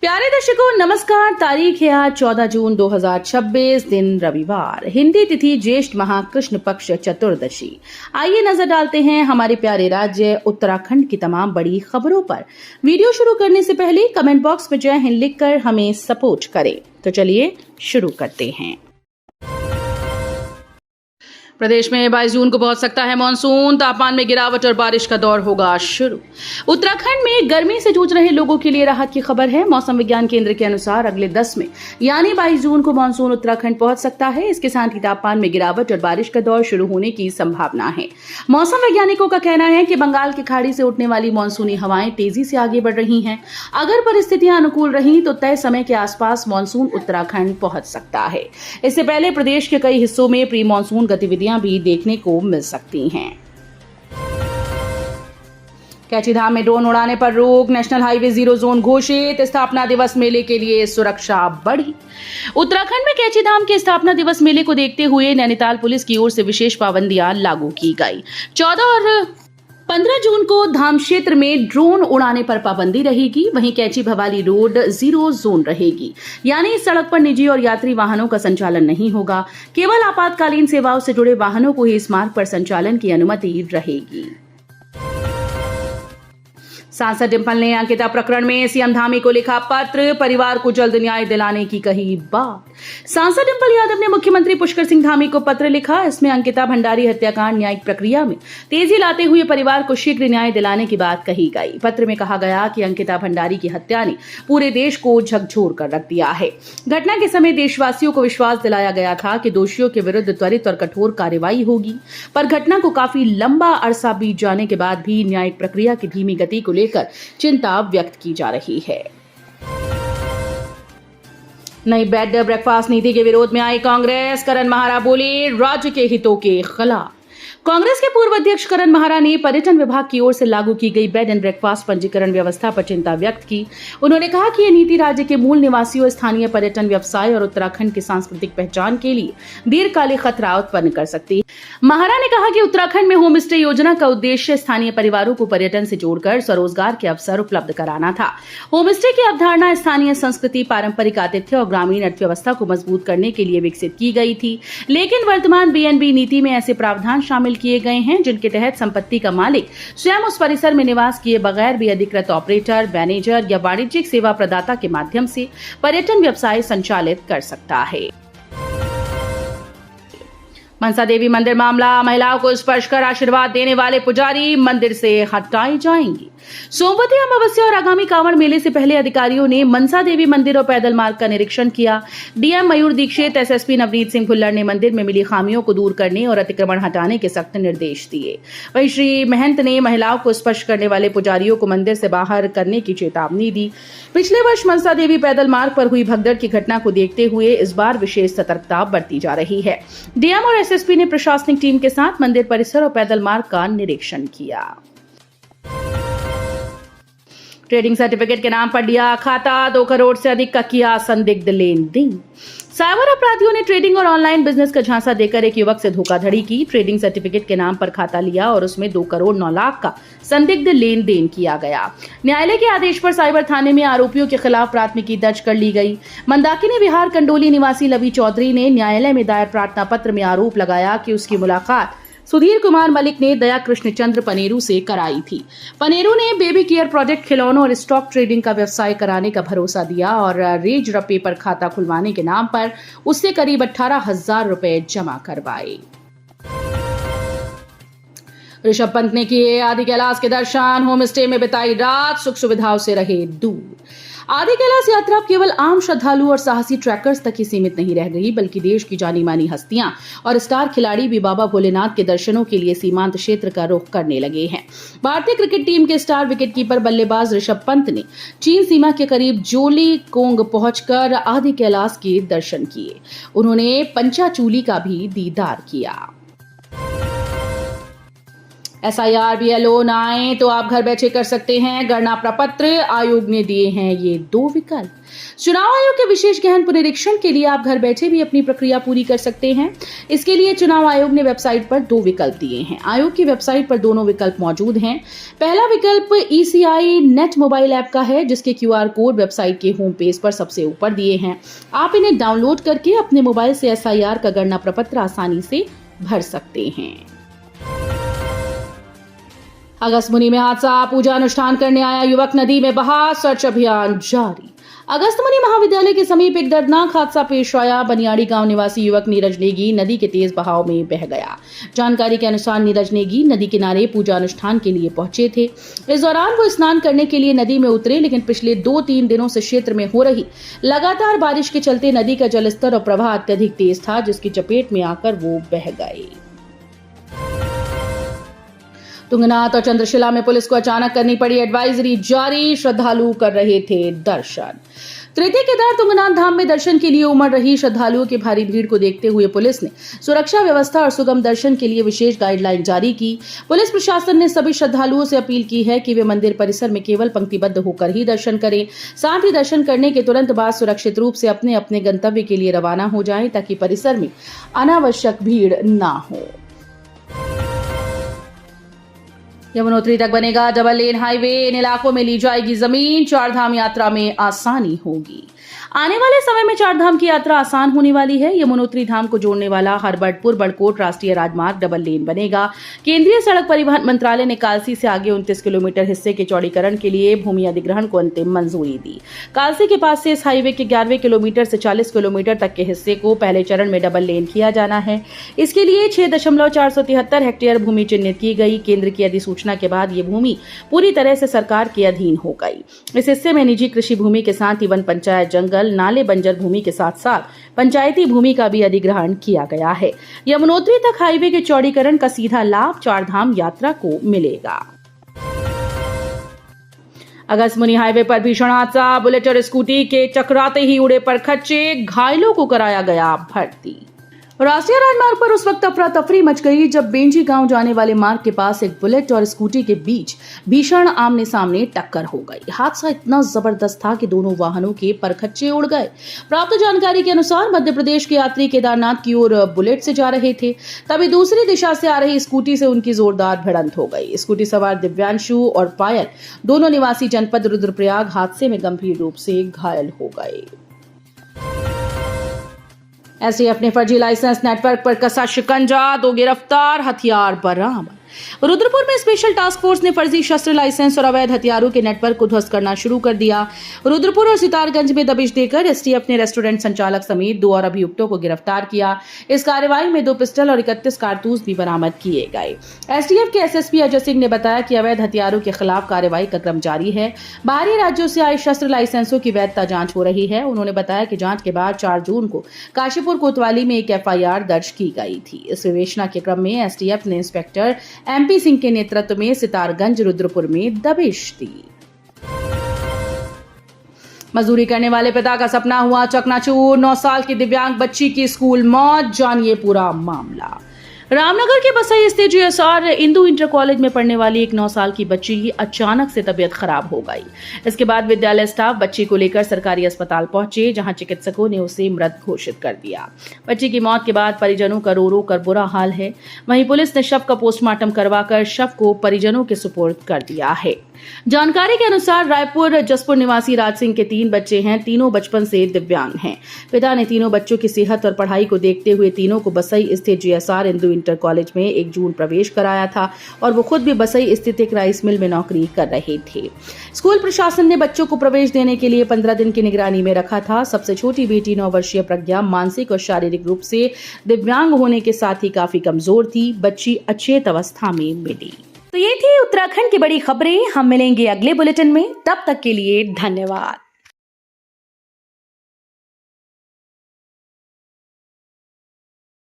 प्यारे दर्शकों नमस्कार। तारीख है आज 14 जून 2026, दिन रविवार, हिंदी तिथि ज्येष्ठ माह कृष्ण पक्ष चतुर्दशी। आइए नजर डालते हैं हमारे प्यारे राज्य उत्तराखंड की तमाम बड़ी खबरों पर। वीडियो शुरू करने से पहले कमेंट बॉक्स में जय हिंद लिखकर हमें सपोर्ट करें। तो चलिए शुरू करते हैं। प्रदेश में 22 जून को पहुंच सकता है मानसून, तापमान में गिरावट और बारिश का दौर होगा शुरू। उत्तराखंड में गर्मी से जूझ रहे लोगों के लिए राहत की खबर है। मौसम विज्ञान केंद्र के अनुसार अगले 10 में यानी 22 जून को मानसून उत्तराखंड पहुंच सकता है। इसके साथ ही तापमान में गिरावट और बारिश का दौर शुरू होने की संभावना है। मौसम वैज्ञानिकों का कहना है कि बंगाल की खाड़ी से उठने वाली मानसूनी हवाएं तेजी से आगे बढ़ रही हैं। अगर परिस्थितियां अनुकूल रही तो तय समय के आसपास मानसून उत्तराखंड पहुंच सकता है। इससे पहले प्रदेश के कई हिस्सों में प्री मानसून गतिविधियां भी देखने को मिल सकती हैं। कैचीधाम में ड्रोन उड़ाने पर रोक, नेशनल हाईवे 0 जोन घोषित, स्थापना दिवस मेले के लिए सुरक्षा बढ़ी। उत्तराखंड में कैचीधाम के स्थापना दिवस मेले को देखते हुए नैनीताल पुलिस की ओर से विशेष पाबंदियां लागू की गई। 14 और 15 जून को धाम क्षेत्र में ड्रोन उड़ाने पर पाबंदी रहेगी। वहीं कैची भवाली रोड 0 जोन रहेगी, यानी इस सड़क पर निजी और यात्री वाहनों का संचालन नहीं होगा। केवल आपातकालीन सेवाओं से जुड़े वाहनों को ही इस मार्ग पर संचालन की अनुमति रहेगी। सांसद डिंपल ने अंकिता प्रकरण में सीएम धामी को लिखा पत्र, परिवार को जल्द न्याय दिलाने की कही बात। सांसद डिंपल यादव ने मुख्यमंत्री पुष्कर सिंह धामी को पत्र लिखा। इसमें अंकिता भंडारी हत्याकांड न्यायिक प्रक्रिया में तेजी लाते हुए परिवार को शीघ्र न्याय दिलाने की बात कही गई। पत्र में कहा गया कि अंकिता भंडारी की हत्या ने पूरे देश को झकझोर कर रख दिया है। घटना के समय देशवासियों को विश्वास दिलाया गया था कि दोषियों के विरुद्ध त्वरित और कठोर कार्रवाई होगी, पर घटना को काफी लंबा अरसा बीत जाने के बाद भी न्यायिक प्रक्रिया की धीमी गति को लेकर चिंता व्यक्त की जा रही है। नई बेड ब्रेकफास्ट नीति के विरोध में आई कांग्रेस, करण महारा बोले राज्य के हितों के खिलाफ। कांग्रेस के पूर्व अध्यक्ष करण महारा ने पर्यटन विभाग की ओर से लागू की गई बेड एंड ब्रेकफास्ट पंजीकरण व्यवस्था पर चिंता व्यक्त की। उन्होंने कहा कि यह नीति राज्य के मूल निवासियों, स्थानीय पर्यटन व्यवसाय और उत्तराखंड की सांस्कृतिक पहचान के लिए दीर्घकालिक खतरा उत्पन्न कर सकती है। महारा ने कहा कि उत्तराखंड में होम स्टे योजना का उद्देश्य स्थानीय परिवारों को पर्यटन से जोड़कर स्वरोजगार के अवसर उपलब्ध कराना था। होम स्टे की अवधारणा स्थानीय संस्कृति, पारंपरिक आतिथ्य और ग्रामीण अर्थव्यवस्था को मजबूत करने के लिए विकसित की गई थी। लेकिन वर्तमान बीएनबी नीति में ऐसे प्रावधान शामिल किए गए हैं जिनके तहत संपत्ति का मालिक स्वयं उस परिसर में निवास किए बगैर भी अधिकृत ऑपरेटर, मैनेजर या वाणिज्यिक सेवा प्रदाता के माध्यम से पर्यटन व्यवसाय संचालित कर सकता है। मनसा देवी मंदिर मामला, महिलाओं को स्पर्श कर आशीर्वाद देने वाले पुजारी मंदिर से हटाए जाएंगे। सोमवती अमावस्या और आगामी कांवड़ मेले से पहले अधिकारियों ने मनसा देवी मंदिर और पैदल मार्ग का निरीक्षण किया। डीएम मयूर दीक्षित, एसएसपी नवनीत सिंह खुल्लर ने मंदिर में मिली खामियों को दूर करने और अतिक्रमण हटाने के सख्त निर्देश दिए। वहीं श्री महंत ने महिलाओं को स्पर्श करने वाले पुजारियों को मंदिर से बाहर करने की चेतावनी दी। पिछले वर्ष मनसा देवी पैदल मार्ग पर हुई भगदड़ की घटना को देखते हुए इस बार विशेष सतर्कता बरती जा रही है। डीएम और एसएसपी ने प्रशासनिक टीम के साथ मंदिर परिसर और पैदल मार्ग का निरीक्षण किया। ट्रेडिंग सर्टिफिकेट के नाम पर लिया खाता, 2 करोड़ से अधिक का किया संदिग्ध लेन देन। साइबर अपराधियों ने ट्रेडिंग और ऑनलाइन बिजनेस का झांसा देकर एक युवक से धोखाधड़ी की। ट्रेडिंग सर्टिफिकेट के नाम पर खाता लिया और उसमें 2 करोड़ 9 लाख का संदिग्ध लेन देन किया गया। न्यायालय के आदेश पर साइबर थाने में आरोपियों के खिलाफ प्राथमिकी दर्ज कर ली गई। मंदाकिनी विहार कंडोली निवासी लवी चौधरी ने न्यायालय में दायर प्रार्थना पत्र में आरोप लगाया कि उसकी मुलाकात सुधीर कुमार मलिक ने दया कृष्णचंद्र पनेरू से कराई थी। पनेरू ने बेबी केयर प्रोजेक्ट, खिलौनों और स्टॉक ट्रेडिंग का व्यवसाय कराने का भरोसा दिया और रेज रपे पर खाता खुलवाने के नाम पर उससे करीब 18,000 रुपए जमा करवाए। ऋषभ पंत ने किए आदि कैलाश के दर्शन, होम स्टे में बिताई रात, सुख सुविधाओं से रहे दूर। आदि कैलाश यात्रा केवल आम श्रद्धालु और साहसी ट्रैकर्स तक ही सीमित नहीं रह गई, बल्कि देश की जानी मानी हस्तियां और स्टार खिलाड़ी भी बाबा भोलेनाथ के दर्शनों के लिए सीमांत क्षेत्र का रुख करने लगे हैं। भारतीय क्रिकेट टीम के स्टार विकेटकीपर बल्लेबाज ऋषभ पंत ने चीन सीमा के करीब जोली कोंग पहुंचकर आदि कैलाश के दर्शन किए। उन्होंने पंचाचूली का भी दीदार किया। SIR BLO न आए तो आप घर बैठे कर सकते हैं गणना प्रपत्र। आयोग ने दिए हैं ये 2 विकल्प। चुनाव आयोग के विशेष गहन पुनरीक्षण के लिए आप घर बैठे भी अपनी प्रक्रिया पूरी कर सकते हैं। इसके लिए चुनाव आयोग ने वेबसाइट पर 2 विकल्प दिए हैं। आयोग की वेबसाइट पर दोनों विकल्प मौजूद हैं। पहला विकल्प ECI नेट मोबाइल ऐप का है, जिसके QR कोड वेबसाइट के होम पेज पर सबसे ऊपर दिए हैं। आप इन्हें डाउनलोड करके अपने मोबाइल से SIR का गणना प्रपत्र आसानी से भर सकते हैं। अगस्त्यमुनि में हादसा, पूजा अनुष्ठान करने आया युवक नदी में बहा, सर्च अभियान जारी। अगस्त्यमुनि महाविद्यालय के समीप एक दर्दनाक हादसा पेश आया। बनियाड़ी गांव निवासी युवक नीरज नेगी नदी के तेज बहाव में बह गया। जानकारी के अनुसार नीरज नेगी नदी किनारे पूजा अनुष्ठान के लिए पहुंचे थे। इस दौरान वो स्नान करने के लिए नदी में उतरे, लेकिन पिछले 2-3 दिनों से क्षेत्र में हो रही लगातार बारिश के चलते नदी का जलस्तर और प्रवाह अत्यधिक तेज था, जिसकी चपेट में आकर वो बह गए। तुंगनाथ और चंद्रशिला में पुलिस को अचानक करनी पड़ी एडवाइजरी जारी। श्रद्धालु कर रहे थे दर्शन। तृतीय केदार तुंगनाथ धाम में दर्शन के लिए उमड़ रही श्रद्धालुओं की भारी भीड़ को देखते हुए पुलिस ने सुरक्षा व्यवस्था और सुगम दर्शन के लिए विशेष गाइडलाइन जारी की। पुलिस प्रशासन ने सभी श्रद्धालुओं से अपील की है कि वे मंदिर परिसर में केवल पंक्तिबद्ध होकर ही दर्शन करें। साथ ही दर्शन करने के तुरंत बाद सुरक्षित रूप से अपने अपने गंतव्य के लिए रवाना हो जाएं, ताकि परिसर में अनावश्यक भीड़ न हो। यमुनोत्री तक बनेगा डबल लेन हाईवे, इन इलाकों में ली जाएगी जमीन। 4 धाम यात्रा में आसानी होगी। आने वाले समय में 4 धाम की यात्रा आसान होने वाली है। यमुनोत्री धाम को जोड़ने वाला हरबटपुर बड़कोट राष्ट्रीय राजमार्ग डबल लेन बनेगा। केंद्रीय सड़क परिवहन मंत्रालय ने कालसी से आगे 29 किलोमीटर हिस्से के चौड़ीकरण के लिए भूमि अधिग्रहण को अंतिम मंजूरी दी। कालसी के पास से इस हाईवे के 11वें किलोमीटर से 40 किलोमीटर तक के हिस्से को पहले चरण में डबल लेन किया जाना है। इसके लिए 6.473 हेक्टेयर भूमि चिन्हित की गई। केंद्र की अधिसूचना के बाद ये भूमि पूरी तरह से सरकार के अधीन हो गई। इस हिस्से में निजी कृषि भूमि के साथ ही वन पंचायत, जंगल, नाले, बंजर भूमि के साथ साथ पंचायती भूमि का भी अधिग्रहण किया गया है। यमुनोत्री तक हाईवे के चौड़ीकरण का सीधा लाभ 4 धाम यात्रा को मिलेगा। अगस्त्यमुनि हाईवे पर भीषण हादसा, बुलेट और स्कूटी के टकराते ही उड़े परखच्चे, घायलों को कराया गया भर्ती। राष्ट्रीय राजमार्ग पर उस वक्त अफरा तफरी मच गई जब बेंजी गांव जाने वाले मार्ग के पास एक बुलेट और स्कूटी के बीच भीषण आमने सामने टक्कर हो गई। हादसा इतना जबरदस्त था कि दोनों वाहनों के परखच्चे उड़ गए। प्राप्त जानकारी के अनुसार मध्य प्रदेश के यात्री केदारनाथ की ओर बुलेट से जा रहे थे, तभी दूसरी दिशा से आ रही स्कूटी से उनकी जोरदार भिड़ंत हो गई। स्कूटी सवार दिव्यांशु और पायल, दोनों निवासी जनपद रुद्रप्रयाग, हादसे में गंभीर रूप से घायल हो गए। STF ने फर्जी लाइसेंस नेटवर्क पर कसा शिकंजा, 2 गिरफ्तार, हथियार बरामद। रुद्रपुर में स्पेशल टास्क फोर्स ने फर्जी शस्त्र लाइसेंस और अवैध हथियारों के नेटवर्क को ध्वस्त करना शुरू कर दिया। रुद्रपुर और सितारगंज में दबिश देकर STF ने रेस्टोरेंट संचालक समेत 2 और अभियुक्तों को गिरफ्तार किया। इस कार्रवाई में 2 पिस्टल और 31 कारतूस भी बरामद किए गए। STF के SSP अजय सिंह ने बताया कि अवैध हथियारों के खिलाफ कार्रवाई का क्रम जारी है। बाहरी राज्यों से आए शस्त्र लाइसेंसों की वैधता जांच हो रही है। उन्होंने बताया कि जांच के बाद 4 जून को काशीपुर कोतवाली में एक FIR दर्ज की गई थी। इस विवेचना के क्रम में STF ने इंस्पेक्टर MP सिंह के नेतृत्व में सितारगंज, रुद्रपुर में दबिश दी। मजदूरी करने वाले पिता का सपना हुआ चकनाचूर, 9 साल की दिव्यांग बच्ची की स्कूल मौत, जानिए पूरा मामला। रामनगर के बसई स्थित GSR इंदू इंटर कॉलेज में पढ़ने वाली एक 9 साल की बच्ची की अचानक से तबीयत खराब हो गई। इसके बाद विद्यालय स्टाफ बच्ची को लेकर सरकारी अस्पताल पहुंचे, जहां चिकित्सकों ने उसे मृत घोषित कर दिया। बच्ची की मौत के बाद परिजनों का रो रो कर बुरा हाल है। वहीं पुलिस ने शव का पोस्टमार्टम करवाकर शव को परिजनों के सुपुर्द कर दिया है। जानकारी के अनुसार रायपुर जसपुर निवासी राज सिंह के 3 बच्चे हैं। तीनों बचपन से दिव्यांग हैं। पिता ने तीनों बच्चों की सेहत और पढ़ाई को देखते हुए तीनों को बसई स्थित GSR इंदू इंटर कॉलेज में 1 जून प्रवेश कराया था और वो खुद भी बसई स्थित एक राइस मिल में नौकरी कर रहे थे। स्कूल प्रशासन ने बच्चों को प्रवेश देने के लिए 15 दिन की निगरानी में रखा था। सबसे छोटी बेटी 9 वर्षीय प्रज्ञा मानसिक और शारीरिक रूप से दिव्यांग होने के साथ ही काफी कमजोर थी। बच्ची अचेत अवस्था में मिली। तो ये थी उत्तराखंड की बड़ी खबरें। हम मिलेंगे अगले बुलेटिन में, तब तक के लिए धन्यवाद।